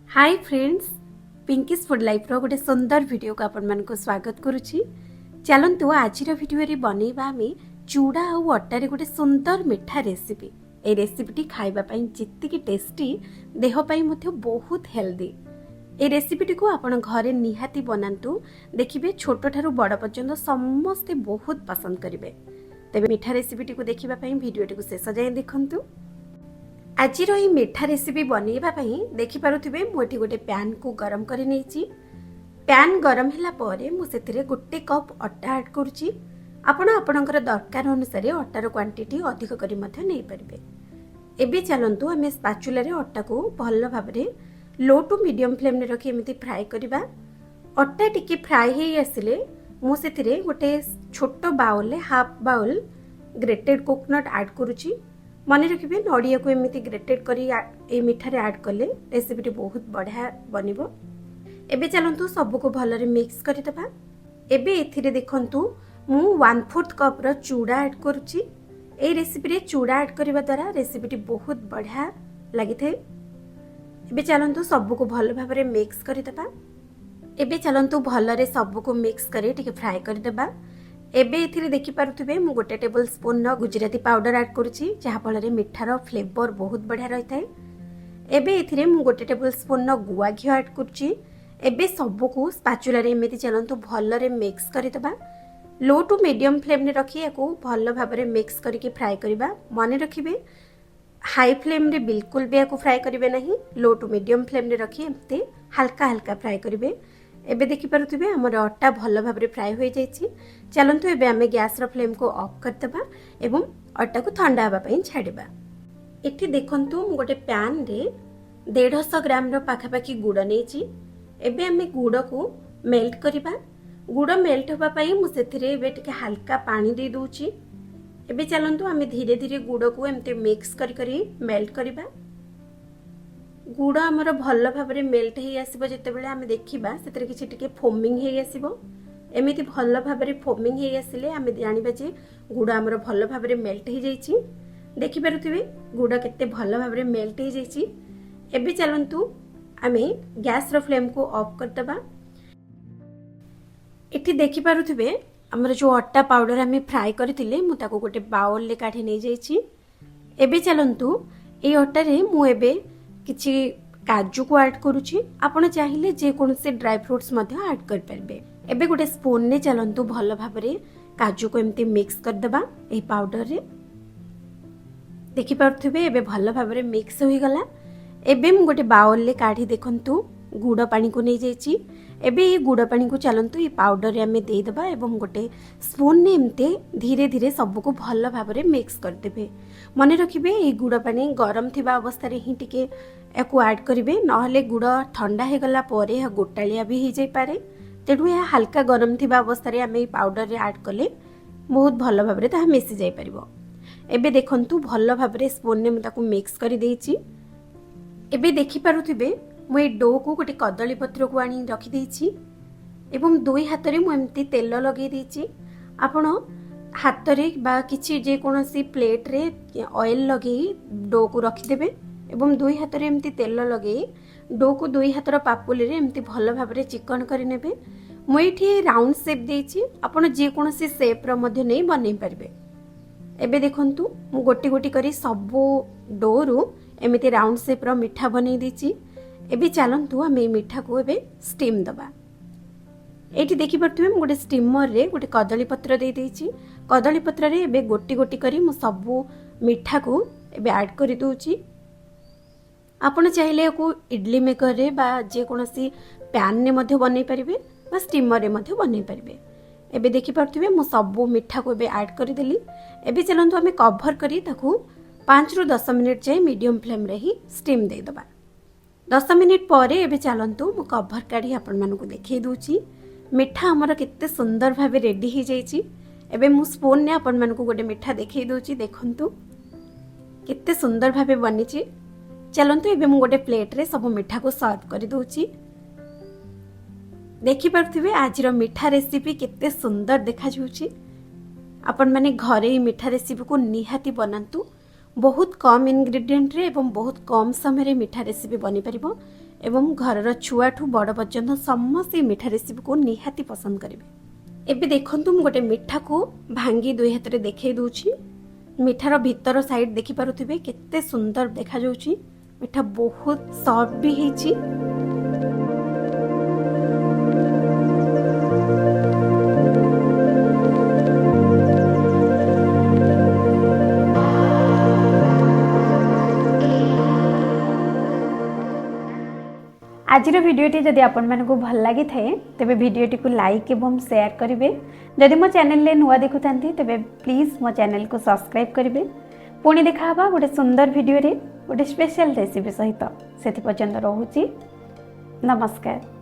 हाय friends, Pinky's food life रो गोटे सुंदर वीडियो को आपण मानक स्वागत करुच्ची। चलतु आज वीडियो बनैबा आम चूड़ा और अटारे गोटे सुंदर मिठा रेसिपी। ए रेसिपीटी खाइबा पई जित्तिकी टेस्टी देह पई मध्य बहुत हेल्दी। ए रेसिपीटी को आपण घरे निहाती बनातु, देखिबे छोट ठारू बड़ पर्यंत समस्ते बहुत पसंद करिवे। तेबे मिठा रेसिपीटी को देखिबा पई वीडियोटी को शेष जाए देखंतु। आज मीठा रेसिपी बनैबा देखि पारुथिबे मोटी गोटे पैन को गरम करि नेछि। पैन गरम हैला परे मु सेथिरे गोटे कप अटा ऐड करूछि। आपण आपणकर दरकार अनुसार अटार क्वांटिटी अधिक करि मध्य नै परिबे। एबे चलंतु आमे स्पैचुला रे अटा को भल भाबरे लो टू मीडियम फ्लेम रे रखि एमिति फ्राई करिबा। अटा टिके फ्राई हे आसिले मु सेथिरे गोटे छोट बाउल ले half bowl grated coconut add करूछि। मन रखिए नड़िया को एमती ग्रेटेड करी मिठार ऐड कले रेसिपीटी बहुत बढ़िया बनिबो। एबे चलंतु सबको भलरे मिक्स करदेबा। एबे एथिरे देखंतु मु 1/4 कप रो चूड़ा ऐड करूची। ए रेसिपी रे चूड़ा ऐड करबा द्वारा रेसिपीटी बहुत बढ़िया लागि थाए। एबे चलंतु सबको भल भाबरे मिक्स करदेबा। एबे चलंतु भलरे सबको मिक्स करी टिके फ्राई करदेबा। एबे एथिरे देखि पारुथिबे मु गोटे टेबल स्पून रो गुजराती पाउडर ऐड करूची, जहा फଳରେ मिठार फ्लेवर बहुत बढ़िया रही थाए। एबे एथिरे मु गोटे टेबल स्पून रो गुआ घियो ऐड करूची। एबे सबको स्पैचुला रे एमिति चलंतु भलरे मिक्स करदेबा। लो टू मीडियम फ्लेम रे रखी याको भल भाबरे मिक्स करके फ्राई करबा। माने रखिबे हाई फ्लेम रे बिल्कुल भी याको फ्राई करिवे नहीं, लो टू मीडियम फ्लेम रे रखी एमते हल्का हल्का फ्राई करिवे। एबे देखि पारुथिबे हमर अटा भल भाबरे फ्राई हो जाइछि। चलंतु एबे हमें गैस रो फ्लेम को ऑफ कर देबा एवं अटा को ठंडा होबा पई छाडिबा। एठी देखंतु मु गोटे पैन रे 150 ग्राम रो पाखा पाखी गुड़ नेछि। एबे हमें गुड़ को मेल्ट करिबा। गुड़ मेल्ट होबा पई मु सेथिरे एबे टिके हल्का पानी दे दूची। एबे चलंतु हमें धीरे धीरे गुड़ को एमते मिक्स करी करी मेल्ट करिबा। गुड़ आमर भल भाबरे मेल्ट हे आसीबो जेतेबेले आमे देखिबा सेतरे किछि टिके फोमिंग हे आसीबो। एमिति भल भाबरे फोमिंग हे आसिले आमे जानिबा जे गुड़ आमर भल भाबरे मेल्ट हे जाइछि। देखि पारुथिबे गुड़ केते भल भाबरे मेल्ट हे जाइछि। एबे चलंतु आमे गैस रो फ्लेम को ऑफ कर दबा। एठी देखि पारुथिबे हमर जो अट्टा पाउडर आमे फ्राई करथिले मु ताको गोटे बाउल ले काढी नै जाइछि। एबे चलंतु ए अट्टा रे मु एबे किछि काजू को ऐड करूची। आपण चाहिले जे कोनसे ड्राई फ्रूट्स मध्ये ऐड कर परबे। एबे गोटे स्पून ने चलंतु भल भाबरे काजू को एमती मिक्स कर देबा ए पाउडर रे। देखि पारथुबे एबे भल भाबरे मिक्स होई गला। एबे मु गोटे बाउल ले काढी देखंतु गुड़ पानी को नै जाइछि। एबे ए गुड़ पानी को चलंतु ए पाउडर रे हमें दे देबा एवं गोटे स्पून ने एमते धीरे धीरे सबको भल भाबरे मिक्स कर देबे। मने रखिबे ए गुड़ पानी गरम थिबा अवस्था रे ही टिके एको ऐड करिवे, नहले गुड़ ठंडा हे गला परे या गोटालिया भी ही जाई पारे। तेणु या हल्का गरम थिबा अवस्था रे हमें पाउडर रे ऐड कले बहुत भल भाबरे ता मिसी जाई परिबो। एबे देखंतु भल भाबरे स्पून ने मताको मिक्स करि देइछि। एबे देखि पारुथिबे मु ए डो को गोटे कदली पत्र को आनी रखी देइछि एवं दुई हाथ रे मु एमती तेल लगे देइछि। आपण हाथ रे बा किछि जे कोनोसी प्लेट रे ऑयल लगे डो को रखी देबे एवं दुई हाथ रे एमती तेल लगे डो को दुई हाथ रो पापुली रे एमती भल भाबरे चिकन करि नेबे। मु एठी राउंड शेप देइछि, आपण जे कोनोसी शेप रो मध्ये नै बनै परबे। एबे देखंतु मु गोटी गोटी करी सब डो रु एमिति राउंड शेप रो मिठा बनै दिछि। एबे चलंतु हमें मिठा को एबे स्टीम दबा। एठी देखि परथुबे मु गोटे स्टीमर रे गोटे कदली पत्र दे देइछि। कदली पत्र रे एबे गोटी गोटी करी मु सब मिठा को एबे ऐड करि दोछि। आपण चाहिले को इडली मेकर रे बा जे कोनोसी पैन ने मध्ये बनै परिबे बा स्टीमर रे मध्ये बनै परिबे। एबे देखि परथुबे मु सब मिठा को एबे ऐड करि देली। एबे चलंतु हमें कवर करी ताकू 5 रु 10 मिनिट जाय मीडियम फ्लेम रे ही स्टीम दे दबा। 10 मिनिट परे एबे चलंतु मु कवर काढी आपण मानको देखै दोछि। मिठा हमर केते सुंदर भाबे रेडी ही जाइछि। एबे मु स्पून ने आपण मानको गोटे मिठा देखै दोछि। देखंतु केते सुंदर भाबे बनिछि। चलंतु एबे मु गोटे प्लेट रे सब मिठा को सर्व करि दोछि। देखि पारथिबे आज रो मिठा रेसिपी केते सुंदर देखा जाउछि। आपण माने घरे ही मिठा रेसिपी को निहाती बनांतु। बहुत कम इंग्रेडिएंट रे एवं बहुत कम समय रे मिठा रेसिपी बनी परिबो एवं घरर छुआठू बड़ पर्यंत समस्त मीठा रेसिपी को निहाती पसंद करेंगे। एबे देखंतु मु गोटे मिठा को भांगी दुई हाथ रे देखै दूची। मिठार भीतर साइड देखि पारुथिबे केते सुंदर देखा जाउची। मिठा बहुत सॉफ्ट भी ହେଇची। आजिर भिडियोटी जदि आपण मानकु भल लागि थाए तेबे भिडियोटी को लाइक एवं शेयर करिवे। जदि मो चैनल ले नुआ देखुथांती तेबे प्लीज मो चैनल को सब्सक्राइब करिवे। पुणी देखा हबा गोटे सुंदर भिडियो रे गोटे स्पेशल रेसिपी सहित। सेति पर्यंत रहूची। नमस्कार।